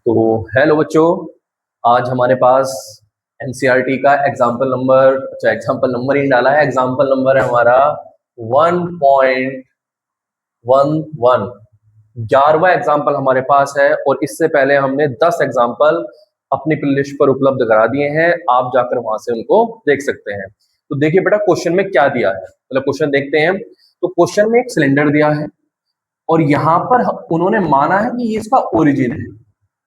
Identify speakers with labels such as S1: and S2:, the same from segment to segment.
S1: तो हेलो बच्चों, आज हमारे पास एनसीईआरटी का एग्जाम्पल नंबर ही डाला है। एग्जाम्पल नंबर है हमारा 1.11। 11वां एग्जाम्पल हमारे पास है और इससे पहले हमने 10 एग्जाम्पल अपनी प्लेलिस्ट पर उपलब्ध करा दिए हैं। आप जाकर वहां से उनको देख सकते हैं। तो देखिए बेटा, क्वेश्चन में क्या दिया है, मतलब क्वेश्चन देखते हैं। तो क्वेश्चन में एक सिलेंडर दिया है और यहाँ पर उन्होंने माना है कि ये इसका ओरिजिन है।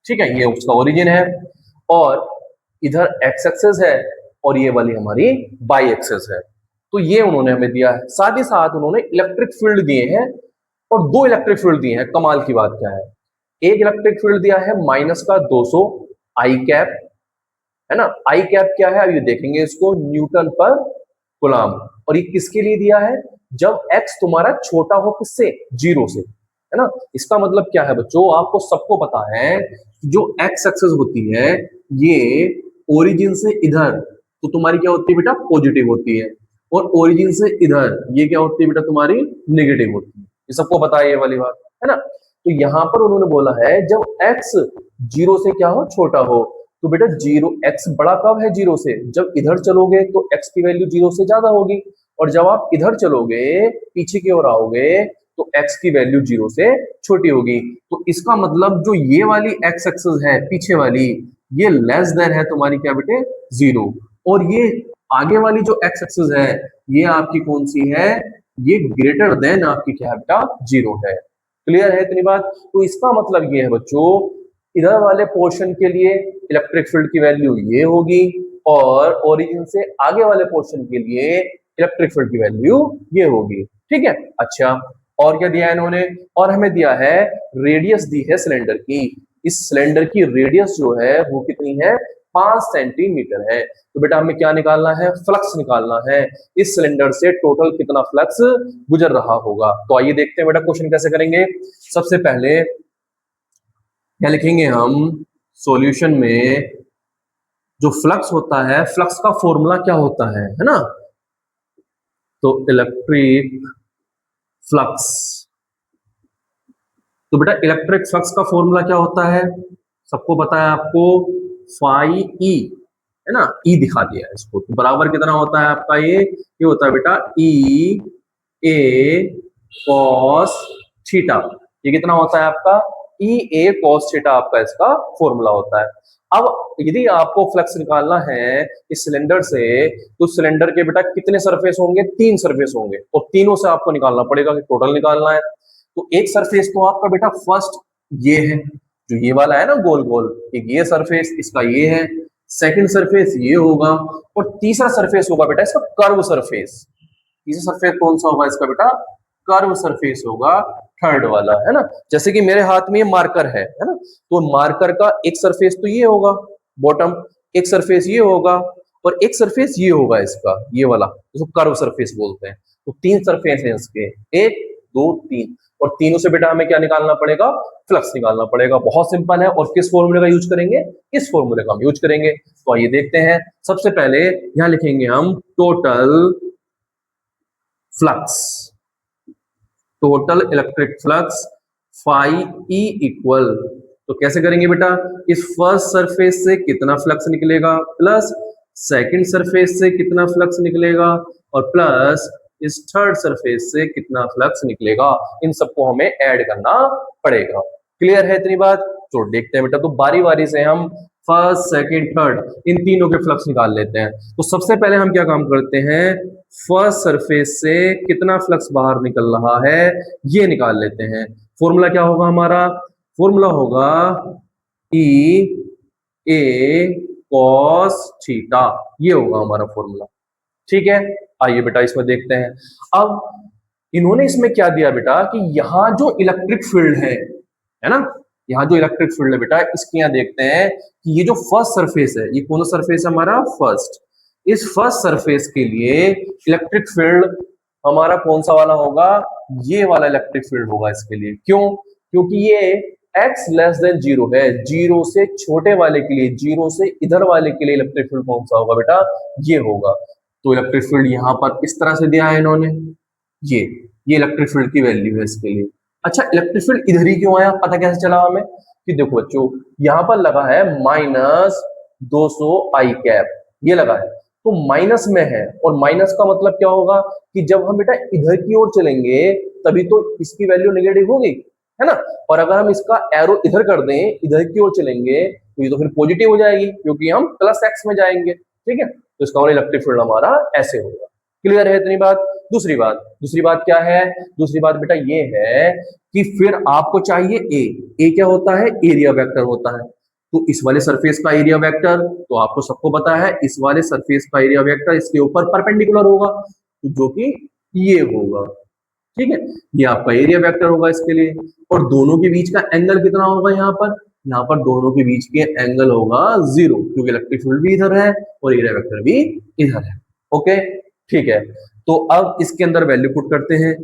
S1: ठीक है, ये उसका ओरिजिन है और इधर एक्स एक्सेस है और ये वाली हमारी बाई एक्सेस है। तो ये उन्होंने हमें दिया है। साथ ही साथ उन्होंने इलेक्ट्रिक फील्ड दिए हैं और दो इलेक्ट्रिक फील्ड दिए हैं। कमाल की बात क्या है, एक इलेक्ट्रिक फील्ड दिया है माइनस का 200 आई कैप, है ना। आई कैप क्या है, अब ये देखेंगे इसको, न्यूटन पर गुलाम। और ये किसके लिए दिया है, जब एक्स तुम्हारा छोटा हो किससे, जीरो से, है ना। इसका मतलब क्या है बच्चों, आपको सबको पता है जो एक्स एक्सेस होती है ये ओरिजिन से इधर तो तुम्हारी क्या होती है बेटा, पॉजिटिव होती है, और ओरिजिन से इधर ये क्या होती है बेटा, तुम्हारी नेगेटिव होती है। ये सबको पता है ये वाली बात, है ना। तो यहाँ पर उन्होंने बोला है जब एक्स जीरो से क्या हो, छोटा हो, तो बेटा जीरो एक्स बड़ा कब है जीरो से, जब इधर चलोगे तो एक्स की वैल्यू जीरो से ज्यादा होगी, और जब आप इधर चलोगे पीछे की ओर आओगे तो एक्स की वैल्यू जीरो से छोटी होगी। तो इसका मतलब जो ये वाली एक्स एक्सेस है पीछे वाली, ये लेस देन है तुम्हारी क्या बेटे, जीरो, और ये आगे वाली जो एक्स एक्सेस है ये आपकी कौन सी है, ये ग्रेटर देन आपकी क्या है बेटा, जीरो है। क्लियर है इतनी बात। तो इसका मतलब ये है बच्चों, इधर वाले पोर्शन के लिए इलेक्ट्रिक फील्ड की वैल्यू ये होगी और ओरिजिन से आगे वाले पोर्शन के लिए इलेक्ट्रिक फील्ड की वैल्यू ये होगी। ठीक है, अच्छा, और क्या दिया है इन्होंने, और हमें दिया है रेडियस दी है सिलेंडर की। इस सिलेंडर की रेडियस जो है वो कितनी है, 5 सेंटीमीटर है। तो बेटा हमें क्या निकालना है, फ्लक्स निकालना है, इस सिलेंडर से टोटल कितना फ्लक्स गुजर रहा होगा। तो आइए देखते हैं बेटा क्वेश्चन कैसे करेंगे। सबसे पहले क्या लिखेंगे हम, सॉल्यूशन में जो फ्लक्स होता है, फ्लक्स का फॉर्मूला क्या होता है ना। तो इलेक्ट्रिक फ्लक्स, तो बेटा इलेक्ट्रिक फ्लक्स का फॉर्मूला क्या होता है, सबको पता है आपको, फाई ई, है ना। ई दिखा दिया है इसको, तो बराबर कितना होता है आपका, ये होता है बेटा ई ए कॉस थीटा। ये कितना होता है आपका, ई ए कॉस थीटा आपका इसका फॉर्मूला होता है। अब यदि आपको फ्लक्स निकालना है इस सिलेंडर से, तो सिलेंडर के बेटा कितने सरफेस होंगे, 3 सरफेस होंगे, और तीनों से आपको निकालना पड़ेगा कि टोटल निकालना है। तो एक सरफेस तो आपका बेटा फर्स्ट ये है, जो ये वाला है ना गोल गोल, एक ये सरफेस इसका ये है, सेकंड सरफेस ये होगा, और तीसरा सरफेस होगा बेटा इसका कर्व सरफेस। तीसरा सरफेस कौन सा होगा इसका बेटा, कर्व सरफेस होगा, थर्ड वाला, है ना। जैसे कि मेरे हाथ में ये मार्कर है ना, तो मार्कर का एक सरफेस तो ये होगा बॉटम, एक सरफेस ये होगा, और एक सरफेस ये होगा इसका, ये वाला जिसको कर्व सरफेस बोलते हैं। तो 3 सरफेस हैं इसके, 1 2 3, और तीनों से बेटा हमें क्या निकालना पड़ेगा, फ्लक्स निकालना पड़ेगा। बहुत सिंपल है, और किस फॉर्मूले का यूज करेंगे, इस फॉर्मूले का हम यूज करेंगे। तो आइए देखते हैं। सबसे पहले यहां लिखेंगे हम total flux, total electric flux phi E equal, तो कैसे करेंगे बेटा, इस फर्स्ट सरफेस से कितना फ्लक्स निकलेगा प्लस सेकंड सरफेस से कितना फ्लक्स निकलेगा और प्लस इस थर्ड सरफेस से कितना फ्लक्स निकलेगा, इन सबको हमें ऐड करना पड़ेगा। क्लियर है इतनी बात। तो देखते हैं बेटा, तो बारी बारी से हम फर्स्ट सेकंड थर्ड इन तीनों के फ्लक्स निकाल लेते हैं। तो सबसे पहले हम क्या काम करते हैं, फर्स्ट सरफेस से कितना फ्लक्स बाहर निकल रहा है ये निकाल लेते हैं। फॉर्मूला क्या होगा हमारा, फॉर्मूला होगा ई ए कॉस थीटा, ये होगा हमारा फॉर्मूला। ठीक है, आइए बेटा इसमें देखते हैं। अब इन्होंने इसमें क्या दिया बेटा, कि यहाँ जो इलेक्ट्रिक फील्ड है ना, यहाँ जो इलेक्ट्रिक फील्ड है बेटा, इसके यहाँ देखते हैं कि ये जो फर्स्ट सरफेस है, ये कौन सा सरफेस है हमारा, फर्स्ट। इस फर्स्ट सरफेस के लिए इलेक्ट्रिक फील्ड हमारा कौन सा वाला होगा, ये वाला इलेक्ट्रिक फील्ड होगा इसके लिए। क्यों, क्योंकि ये x लेस देन जीरो है, जीरो से छोटे वाले के लिए, जीरो से इधर वाले के लिए इलेक्ट्रिक फील्ड कौन सा होगा बेटा, ये होगा। तो इलेक्ट्रिक फील्ड यहाँ पर इस तरह से दिया है इन्होंने, ये इलेक्ट्रिक फील्ड की वैल्यू है इसके लिए। अच्छा इलेक्ट्रिक फील्ड इधर ही क्यों आया, पता कैसे चला हमें? कि देखो बच्चों यहाँ पर लगा है -200 i कैप, ये लगा है तो माइनस में है, और माइनस का मतलब क्या होगा कि जब हम बेटा इधर की ओर चलेंगे तभी तो इसकी वैल्यू नेगेटिव होगी, है ना। और अगर हम इसका एरो इधर कर दें, इधर की ओर चलेंगे तो ये तो फिर पॉजिटिव हो जाएगी क्योंकि हम प्लस एक्स में जाएंगे, ठीक है। तो इसका मतलब इलेक्ट्रिक फील्ड हमारा ऐसे होगा। क्लियर है इतनी बात? दूसरी बात क्या है? दूसरी बात बेटा ये है कि फिर आपको चाहिए ए क्या होता है? एरिया वेक्टर होता है। तो इस वाले सरफेस का एरिया वेक्टर तो आपको सबको पता है, इस वाले सरफेस का एरिया वेक्टर इसके ऊपर परपेंडिकुलर होगा, तो जो कि ये होगा, ठीक है। ये आपका एरिया वेक्टर होगा इसके लिए। और दोनों के बीच का एंगल कितना होगा यहाँ पर? यहाँ पर दोनों के बीच के एंगल होगा 0, क्योंकि इलेक्ट्रिक फील्ड भी इधर है और एरिया वेक्टर भी इधर है। ओके ठीक है, तो अब इसके अंदर वैल्यू पुट करते हैं।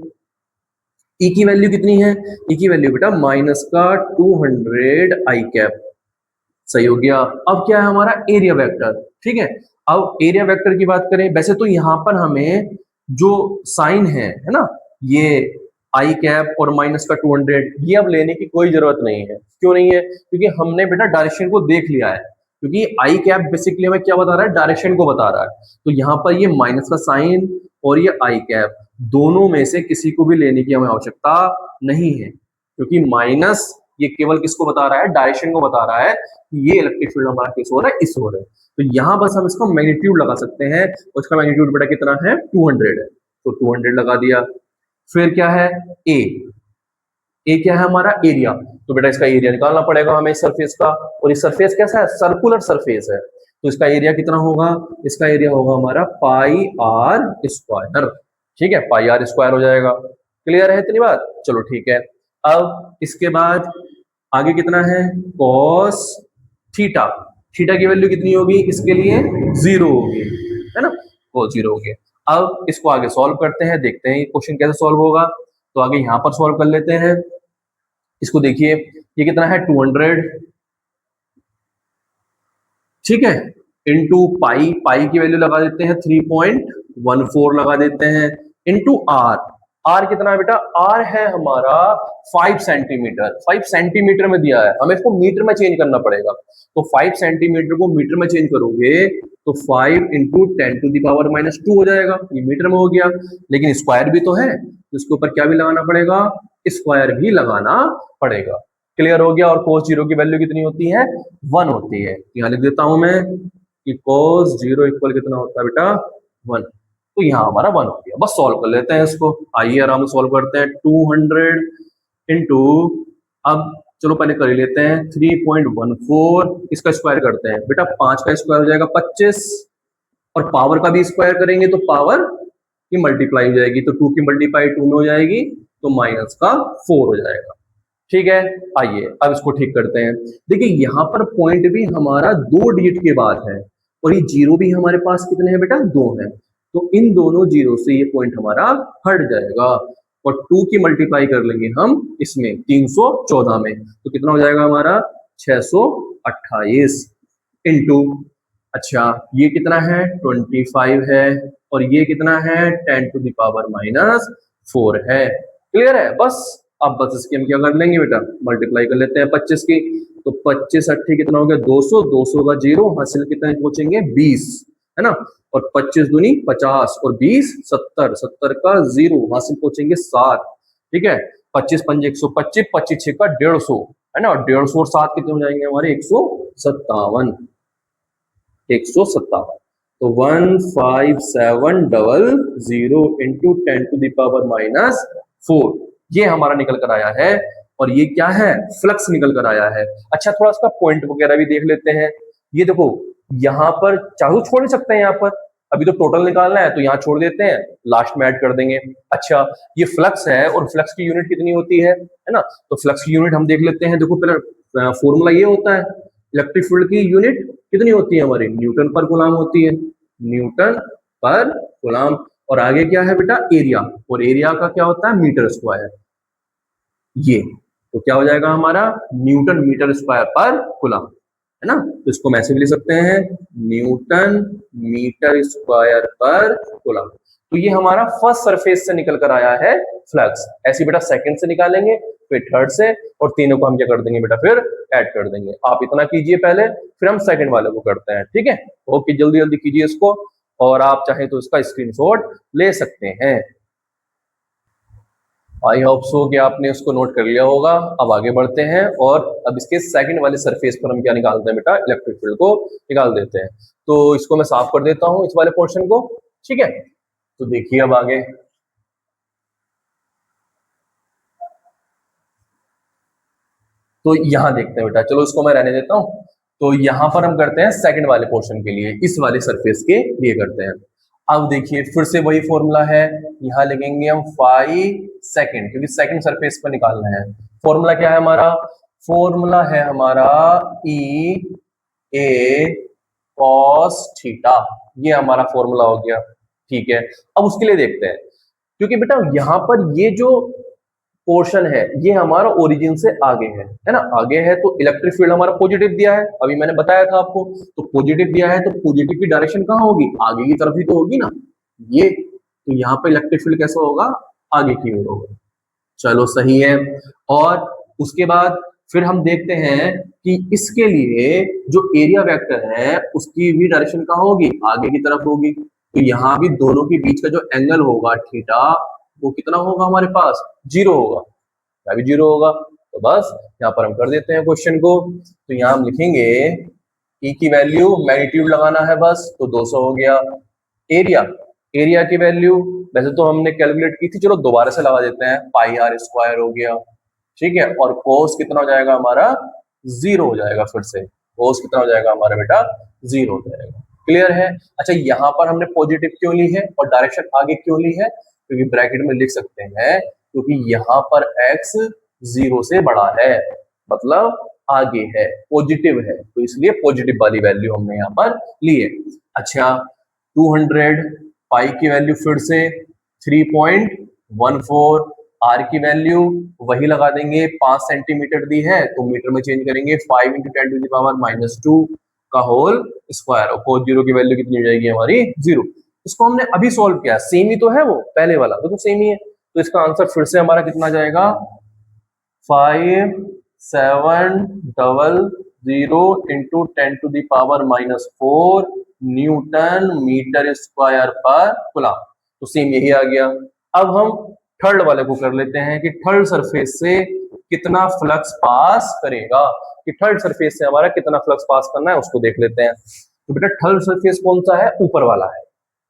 S1: ई की वैल्यू कितनी है? ई की वैल्यू बेटा -200 i कैप, सही हो गया। अब क्या है हमारा? एरिया वेक्टर, ठीक है। अब एरिया वेक्टर की बात करें, वैसे तो यहाँ पर हमें जो साइन है ना, ये आई कैप और माइनस का 200, ये अब लेने की कोई जरूरत नहीं है। क्यों नहीं है? क्योंकि हमने बेटा डायरेक्शन को देख लिया है, क्योंकि आई कैप बेसिकली हमें क्या बता रहा है? डायरेक्शन को बता रहा है। तो यहाँ पर ये माइनस का साइन और ये आई कैप, दोनों में से किसी को भी लेने की हमें आवश्यकता नहीं है, क्योंकि माइनस ये केवल किसको बता रहा है? डायरेक्शन को बता रहा है कि ये इलेक्ट्रिक फील्ड हमारा किस हो रहा है? इस हो रहा है। तो यहाँ बस हम इसको मैग्नीट्यूड लगा सकते हैं, उसका मैग्नीट्यूड बेटा कितना है? 200 है, तो 200 लगा दिया। फिर क्या है? ए क्या है हमारा? एरिया। तो बेटा इसका एरिया निकालना पड़ेगा हमें इस सरफेस का, और इस सरफेस कैसा है? सर्कुलर सरफेस है, तो इसका एरिया कितना होगा? इसका एरिया होगा हमारा पाई आर स्क्वायर, ठीक है, पाई आर स्क्वायर हो जाएगा। क्लियर है इतनी बात? चलो ठीक है। अब इसके बाद आगे कितना है? कॉस थीटा, थीटा की वैल्यू कितनी होगी इसके लिए? 0 होगी, है ना, कॉस 0 होगी। अब इसको आगे सॉल्व करते हैं, देखते हैं ये क्वेश्चन कैसे सॉल्व होगा। तो आगे यहां पर सॉल्व कर लेते हैं। इसको देखिए, ये कितना है? 200, ठीक है, इंटू पाई, पाई की वैल्यू लगा देते हैं 3.14 लगा देते हैं, इंटू आर, आर कितना है बेटा? आर है हमारा 5 सेंटीमीटर, 5 सेंटीमीटर में दिया है, हमें इसको मीटर में चेंज करना पड़ेगा। तो 5 सेंटीमीटर को मीटर में चेंज करोगे तो 5 इंटू 10⁻⁻2 हो जाएगा, ये मीटर में हो गया। लेकिन स्क्वायर भी तो है, तो इसके ऊपर क्या भी लगाना पड़ेगा? स्क्वायर भी लगाना पड़ेगा। क्लियर हो गया। और cos 0 की वैल्यू कितनी होती है? 1 होती है। यहाँ लिख देता हूं मैं कि cos 0 इक्वल कितना होता है बेटा? 1। तो यहाँ हमारा 1 हो गया। बस सॉल्व कर लेते हैं इसको, आइए आराम से सॉल्व करते हैं। 200 इंटू, अब चलो पहले कर ही लेते हैं, 3.14, इसका स्क्वायर करते हैं बेटा, 5 का स्क्वायर हो जाएगा 25, और पावर का भी स्क्वायर करेंगे तो पावर की मल्टीप्लाई हो जाएगी, तो 2 की मल्टीप्लाई 2 में हो जाएगी, तो माइनस का 4 हो जाएगा। ठीक है, आइए अब इसको ठीक करते हैं। देखिए यहाँ पर पॉइंट भी हमारा 2 डिजिट के बाद है, और ये जीरो भी हमारे पास कितने हैं बेटा? 2 है, तो इन दोनों जीरो से ये पॉइंट हमारा हट जाएगा, और 2 की मल्टीप्लाई कर लेंगे हम इसमें 314 में, तो कितना हो जाएगा हमारा? 628 इंटू, अच्छा ये कितना है? 25 है, और ये कितना है? 10⁻⁻4 है। क्लियर है? बस अब बस इसकी हम क्या कर लेंगे बेटा? मल्टीप्लाई कर लेते हैं 25 की, तो 25 8 कितना हो गया? 200, 200 का जीरो, हासिल कितने पहुंचेंगे? 20, है ना, और 25 दूनी 50 और 20 70, 70 का जीरो, हासिल पहुंचेंगे 7, ठीक है। 25 5 125, 25 6 का 150, है ना, और 150 और 7 कितने हो जाएंगे हमारे? 157, 157। तो 15700 इंटू 10⁻⁻4, ये हमारा निकल कर आया है, और ये क्या है? फ्लक्स निकल कर आया है। अच्छा थोड़ा इसका पॉइंट वगैरह भी देख लेते हैं। ये देखो यहाँ पर चाहो छोड़ सकते हैं, यहाँ पर अभी तो टोटल निकालना है तो यहाँ छोड़ देते हैं, लास्ट में ऐड कर देंगे। अच्छा ये फ्लक्स है, और फ्लक्स की यूनिट कितनी होती है ना, तो फ्लक्स की यूनिट हम देख लेते हैं। देखो पहले फॉर्मूला ये होता है, इलेक्ट्रिक फील्ड की यूनिट कितनी होती है हमारी? न्यूटन पर कूलम होती है, न्यूटन पर कूलम। और आगे क्या है बेटा? एरिया, और एरिया का क्या होता है? Metre square. ये तो क्या हो जाएगा हमारा? न्यूटन मीटर स्क्वायर पर कूलम, है ना। तो इसको हम ऐसे भी लिख सकते हैं न्यूटन मीटर स्क्वायर पर कूलम। तो ये हमारा फर्स्ट सरफेस से निकल कर आया है फ्लक्स। ऐसे बेटा सेकंड से निकालेंगे, फिर थर्ड से, और तीनों को हम क्या कर देंगे बेटा फिर ऐड कर देंगे। आप इतना कीजिए पहले, फिर हम सेकंड वाले को करते हैं, ठीक है। ओके, जल्दी जल्दी कीजिए इसको, और आप चाहे तो इसका स्क्रीनशॉट ले सकते हैं। आई होप सो कि आपने उसको नोट कर लिया होगा। अब आगे बढ़ते हैं, और अब इसके सेकंड वाले सरफेस पर हम क्या निकालते हैं बेटा, इलेक्ट्रिक फील्ड को निकाल देते हैं। तो इसको मैं साफ कर देता हूं, इस वाले पोर्शन को, ठीक है। तो देखिए अब आगे, तो यहां देखते हैं बेटा, चलो इसको मैं रहने देता हूं। तो यहां पर हम करते हैं सेकंड वाले पोर्शन के लिए, इस वाले सरफेस के लिए करते हैं। अब देखिए फिर से वही फॉर्मूला है, यहां लिखेंगे हम 5 सेकंड, क्योंकि सेकंड सरफेस पर निकालना है। फॉर्मूला क्या है हमारा, फॉर्मूला है हमारा ई ए कॉस थीटा, ये हमारा फॉर्मूला हो गया, ठीक है। अब उसके लिए देखते हैं, क्योंकि बेटा यहां पर ये जो पोर्शन है ये हमारा ओरिजिन से आगे है ना, आगे है, तो इलेक्ट्रिक फील्ड हमारा पॉजिटिव दिया है, अभी मैंने बताया था आपको। तो पॉजिटिव दिया है तो पॉजिटिव की डायरेक्शन कहाँ होगी, आगे की तरफ ही तो होगी ना ये। तो यहाँ पे इलेक्ट्रिक फील्ड कैसा होगा, आगे की ओर होगा। चलो सही है। और उसके बाद फिर हम देखते हैं कि इसके लिए जो एरिया वेक्टर है उसकी भी डायरेक्शन कहाँ होगी, आगे की तरफ होगी। तो यहाँ भी दोनों के बीच का जो एंगल होगा थीटा, वो कितना होगा हमारे पास, 0 होगा, क्या भी 0 होगा। तो बस यहाँ पर हम कर देते हैं क्वेश्चन को। तो यहाँ हम लिखेंगे ई की वैल्यू, मैग्नीट्यूड लगाना है बस, तो 200 हो गया। एरिया, एरिया की वैल्यू वैसे तो हमने कैलकुलेट की थी, चलो दोबारा से लगा देते हैं, पाई आर स्क्वायर हो गया, ठीक है। और कोस कितना हो जाएगा हमारा, 0 हो जाएगा। फिर से कोस कितना हो जाएगा हमारा बेटा, 0 हो जाएगा। क्लियर है। अच्छा, यहाँ पर हमने पॉजिटिव क्यों ली है और डायरेक्शन आगे क्यों ली है, क्योंकि ब्रैकेट में लिख सकते हैं, क्योंकि यहाँ पर x 0 से बड़ा है, मतलब आगे है, पॉजिटिव है, तो इसलिए पॉजिटिव वाली वैल्यू हमने यहाँ पर ली है। अच्छा, 200 पाई की वैल्यू फिर से 3.14, आर की वैल्यू वही लगा देंगे, 5 सेंटीमीटर दी है तो मीटर में चेंज करेंगे, 5 × 10⁻⁻2 का होल स्क्वायर, और cos 0 की वैल्यू कितनी हो जाएगी हमारी, 0। इसको हमने अभी सॉल्व किया, सेम ही तो है वो पहले वाला, तो सेम ही है। तो इसका आंसर फिर से हमारा कितना जाएगा, 5700 × 10⁻⁻4 न्यूटन मीटर स्क्वायर पर कूलम। तो सेम यही आ गया। अब हम थर्ड वाले को कर लेते हैं कि थर्ड सरफेस से कितना फ्लक्स पास करेगा, कि थर्ड सरफेस से हमारा कितना फ्लक्स पास करना है उसको देख लेते हैं। तो बेटा थर्ड सरफेस कौन सा है, ऊपर वाला है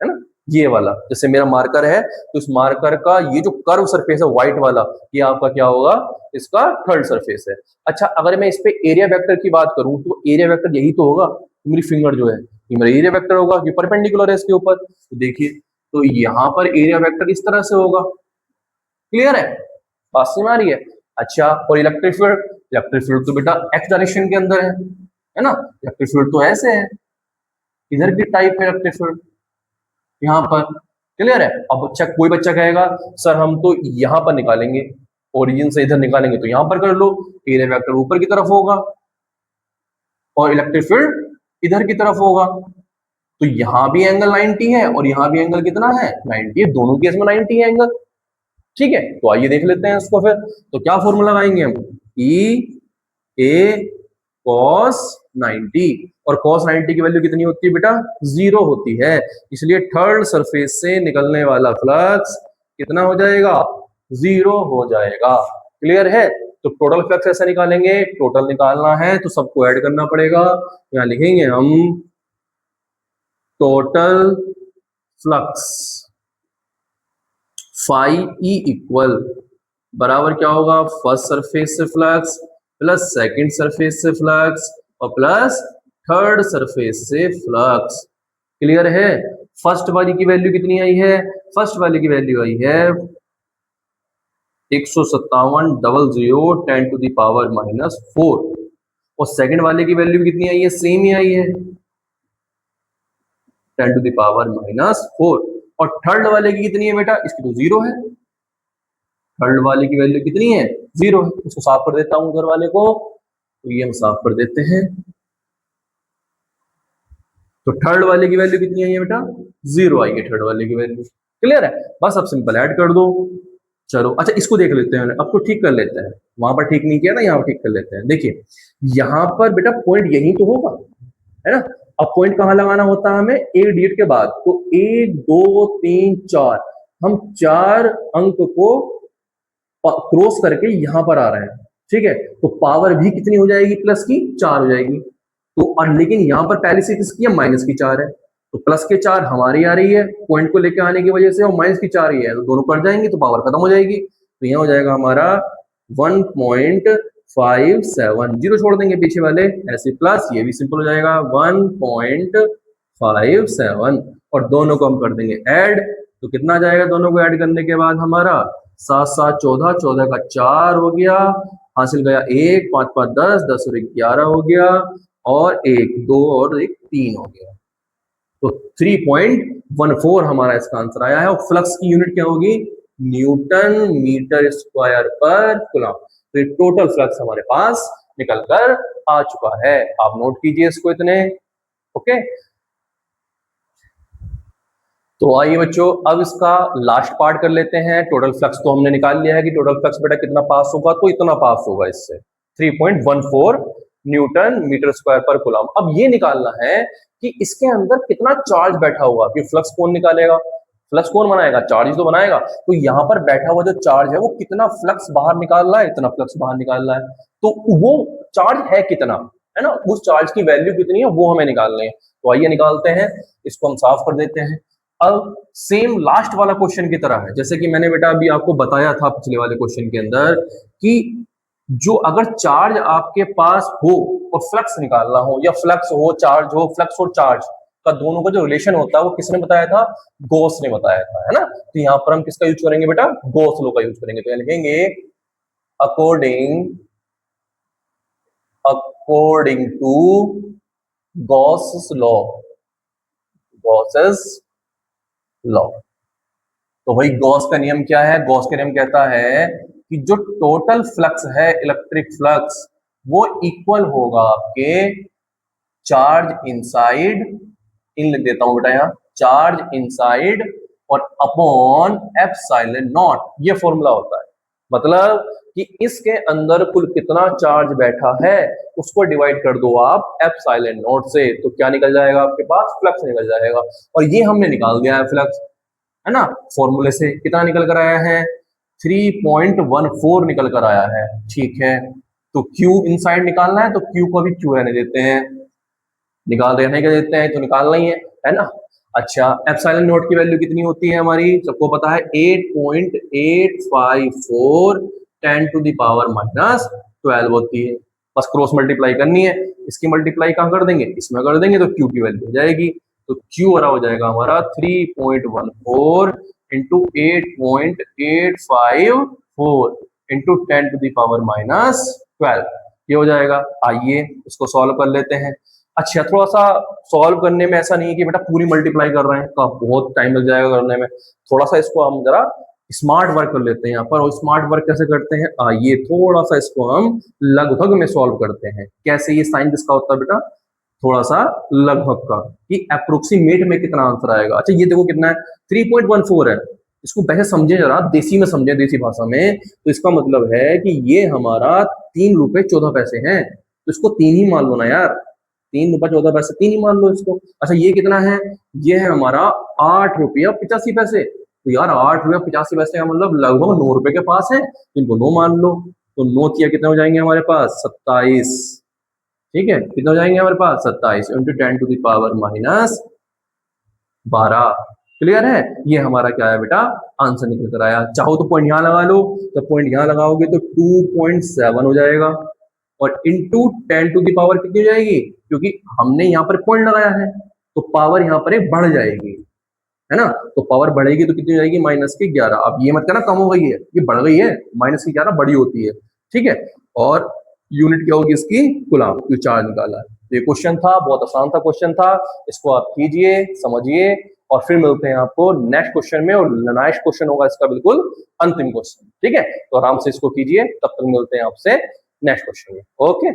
S1: ना, ये वाला। जैसे मेरा मार्कर है तो इस मार्कर का ये जो कर्व सरफेस है व्हाइट वाला, ये आपका क्या होगा, इसका थर्ड सरफेस है। अच्छा, अगर मैं इस पे एरिया वेक्टर की बात करूं तो एरिया वेक्टर यही तो होगा, मेरी फिंगर जो है ये मेरा एरिया वेक्टर होगा, ये परपेंडिकुलर है इसके ऊपर। तो देखिए, तो यहाँ पर एरिया वेक्टर इस तरह से होगा। क्लियर है, बात समझ आ रही है। अच्छा, और इलेक्ट्रिक फील्ड, इलेक्ट्रिक फील्ड तो बेटा एक्स डायरेक्शन के अंदर है ना, इलेक्ट्रिक फील्ड तो ऐसे है, इधर की टाइप है इलेक्ट्रिक फील्ड यहाँ पर। क्लियर है। अब अच्छा, कोई बच्चा कहेगा सर हम तो यहाँ पर निकालेंगे, ओरिजिन से इधर निकालेंगे, तो यहाँ पर कर लो, एरिया वेक्टर ऊपर की तरफ होगा और इलेक्ट्रिक फील्ड इधर की तरफ होगा। तो यहाँ भी एंगल 90 है और यहाँ भी एंगल कितना है, 90 है, दोनों केस में 90 है एंगल। ठीक है, तो आइए देख लेते हैं इसको फिर। तो क्या फॉर्मूला लगाएंगे हम, ई ए कॉस 90, और कॉस 90 की वैल्यू कितनी होती है बेटा, 0 होती है। इसलिए थर्ड सरफेस से निकलने वाला फ्लक्स कितना हो जाएगा, 0 हो जाएगा। क्लियर है। तो टोटल फ्लक्स ऐसा निकालेंगे, टोटल निकालना है तो सबको ऐड करना पड़ेगा। यहां लिखेंगे हम total flux phi E equal बराबर क्या होगा, फर्स्ट सरफेस से फ्लक्स प्लस सेकंड सरफेस से फ्लक्स और प्लस थर्ड सरफेस से फ्लक्स। क्लियर है। फर्स्ट वाली की वैल्यू कितनी आई है, फर्स्ट वाली की वैल्यू आई है 157,000 10⁻⁻4, और सेकंड वाले की वैल्यू कितनी आई है, सेम ही आई है 10⁻⁻4, और थर्ड वाले की कितनी है बेटा, इसकी तो 0 है, थर्ड वाले की वैल्यू कितनी है, 0 है। इसको साफ कर देता हूं उधर वाले को, तो ये हम साफ कर देते हैं। तो थर्ड वाले की वैल्यू कितनी आई है बेटा, 0 आई है थर्ड वाले की वैल्यू। क्लियर है, बस अब सिंपल ऐड कर दो। चलो अच्छा इसको देख लेते हैं, अब तो ठीक कर लेते हैं, वहां पर ठीक नहीं किया ना, यहाँ पर ठीक कर लेते हैं। देखिए यहाँ पर बेटा पॉइंट यही तो होगा, है ना। अब पॉइंट कहाँ लगाना होता है हमें, एक डिजिट के बाद, तो 1 2 3 4, हम 4 अंक को क्रॉस करके यहां पर आ रहे हैं, ठीक है। तो पावर भी कितनी हो जाएगी, प्लस की 4 हो जाएगी। तो और लेकिन यहाँ पर पहले से किसकी है, माइनस की 4 है, तो प्लस के 4 हमारी आ रही है पॉइंट को लेके आने की वजह से, और माइनस की 4 ही है, तो दोनों कट जाएंगी तो पावर खत्म हो जाएगी। तो यहाँ हो जाएगा हमारा 1.57, जीरो छोड़ देंगे पीछे वाले, ऐसे प्लस ये भी सिंपल हो जाएगा 1.57, और दोनों को हम कर देंगे ऐड। तो कितना आ जाएगा दोनों को ऐड करने के बाद हमारा 7 7 14, 14 का 4 हो गया, हासिल गया 1, 5 5 10, 10 और 11 हो गया, और 1 2 और 1 3 हो गया। तो 3.14 हमारा इसका आंसर आया है। और फ्लक्स की यूनिट क्या होगी, न्यूटन मीटर स्क्वायर पर कूलम। तो ये टोटल फ्लक्स हमारे पास निकल कर आ चुका है, आप नोट कीजिए इसको इतने। ओके, तो आइए बच्चों अब इसका लास्ट पार्ट कर लेते हैं। टोटल फ्लक्स तो हमने निकाल लिया है कि टोटल फ्लक्स बेटा कितना पास होगा, तो इतना पास होगा इससे 3.14 न्यूटन मीटर स्क्वायर पर कूलम। अब ये निकालना है कि इसके अंदर कितना चार्ज बैठा हुआ, कि फ्लक्स कौन निकालेगा, फ्लक्स कौन बनाएगा, चार्ज तो बनाएगा। तो यहाँ पर बैठा हुआ जो चार्ज है वो कितना फ्लक्स बाहर निकाल रहा है, इतना फ्लक्स बाहर निकाल रहा है, तो वो चार्ज है कितना, है ना, उस चार्ज की वैल्यू कितनी है वो हमें निकालनी है। तो आइए निकालते हैं, इसको हम साफ कर देते हैं। अब सेम लास्ट वाला क्वेश्चन की तरह है, जैसे कि मैंने बेटा अभी आपको बताया था पिछले वाले क्वेश्चन के अंदर, कि जो अगर चार्ज आपके पास हो और फ्लक्स निकालना हो, या फ्लक्स हो चार्ज हो, फ्लक्स और चार्ज का दोनों का जो रिलेशन होता है वो किसने बताया था, गॉस ने बताया था, है ना। तो यहाँ पर हम किसका यूज करेंगे बेटा, गॉस लॉ का यूज करेंगे। तो लिखेंगे according to Gauss law, Gauss's law. तो भाई गॉस का नियम क्या है, गॉस का नियम कहता है कि जो टोटल फ्लक्स है, इलेक्ट्रिक फ्लक्स, वो इक्वल होगा आपके चार्ज इनसाइड, इन लिख देता हूं बेटा यहाँ, चार्ज इनसाइड और अपॉन एप्सिलॉन नॉट, ये फॉर्मूला होता है। मतलब कि इसके अंदर कुल कितना चार्ज बैठा है उसको डिवाइड कर दो आप एप्सिलॉन नॉट से, तो क्या निकल जाएगा आपके पास, फ्लक्स निकल जाएगा। और ये हमने निकाल दिया है फ्लक्स, है ना, फॉर्मूले से कितना निकल कर आया है, 3.14 निकल कर आया है, ठीक है। तो Q इनसाइड निकालना है, तो Q को भी Q रहने देते हैं, निकाल देने के देते हैं, तो निकालना ही है ना। अच्छा एप्सिलॉन नॉट की वैल्यू कितनी होती है हमारी, सबको पता है 8.854 10⁻⁻12 होती है। बस क्रॉस मल्टीप्लाई करनी है, इसकी मल्टीप्लाई कहाँ कर देंगे, इसमें कर देंगे, तो Q की वैल्यू हो जाएगी। तो Q हो जाएगा हमारा 3.14 इंटू 8.854 इंटू 10⁻⁻12, ये हो जाएगा। आइए इसको सॉल्व कर लेते हैं। अच्छा थोड़ा सा सॉल्व करने में ऐसा नहीं है कि बेटा पूरी मल्टीप्लाई कर रहे हैं, का बहुत टाइम लग जाएगा करने में, थोड़ा सा इसको हम जरा स्मार्ट वर्क कर लेते हैं यहाँ पर। और स्मार्ट वर्क कैसे करते हैं, आइए थोड़ा सा इसको हम लगभग में सॉल्व करते हैं। कैसे, ये साइन किसका होता है बेटा, थोड़ा सा लगभग का, कि अप्रोक्सीमेट में कितना आंसर आएगा। अच्छा ये देखो कितना है, 3.14 है, इसको वैसे समझे जरा, देसी में समझे, देसी भाषा में, तो इसका मतलब है कि ये हमारा 3 रुपए 14 पैसे है, तो इसको 3 ही मान लो ना यार, 3 रुपए 14 पैसे 3 ही मान लो इसको। अच्छा ये कितना है, ये है हमारा 8 रुपया 85 पैसे, तो यार 8 रुपया 85 पैसे का मतलब लगभग 9 रुपए के पास है, इनको 9 मान लो। तो 9 किया कितने हो जाएंगे हमारे पास, 27, ठीक है, कितने हो जाएंगे हमारे पास, 27 इंटू 10⁻⁻12। क्लियर है, ये हमारा क्या है बेटा, आंसर निकल कर आया। चाहो तो पॉइंट यहाँ लगा लो, तो पॉइंट यहाँ लगाओगे तो 2.7 हो जाएगा, और इंटू 10⁻⁻ कितनी हो जाएगी, क्योंकि हमने यहाँ पर पॉइंट लगाया है तो पावर यहाँ पर बढ़ जाएगी, है ना। तो पावर बढ़ेगी तो कितनी हो जाएगी, -11। अब ये मत कहना कम हो गई है, ये बढ़ गई है, -11 बड़ी होती है, ठीक है। और यूनिट क्या होगी इसकी, कूलम, जो चार्ज निकाला है। तो ये क्वेश्चन था, बहुत आसान था क्वेश्चन था, इसको आप कीजिए, समझिए, और फिर मिलते हैं आपको नेक्स्ट क्वेश्चन में। और लास्ट क्वेश्चन होगा इसका बिल्कुल अंतिम क्वेश्चन, ठीक है। तो आराम से इसको कीजिए, तब तक मिलते हैं आपसे नेक्स्ट क्वेश्चन में। ओके।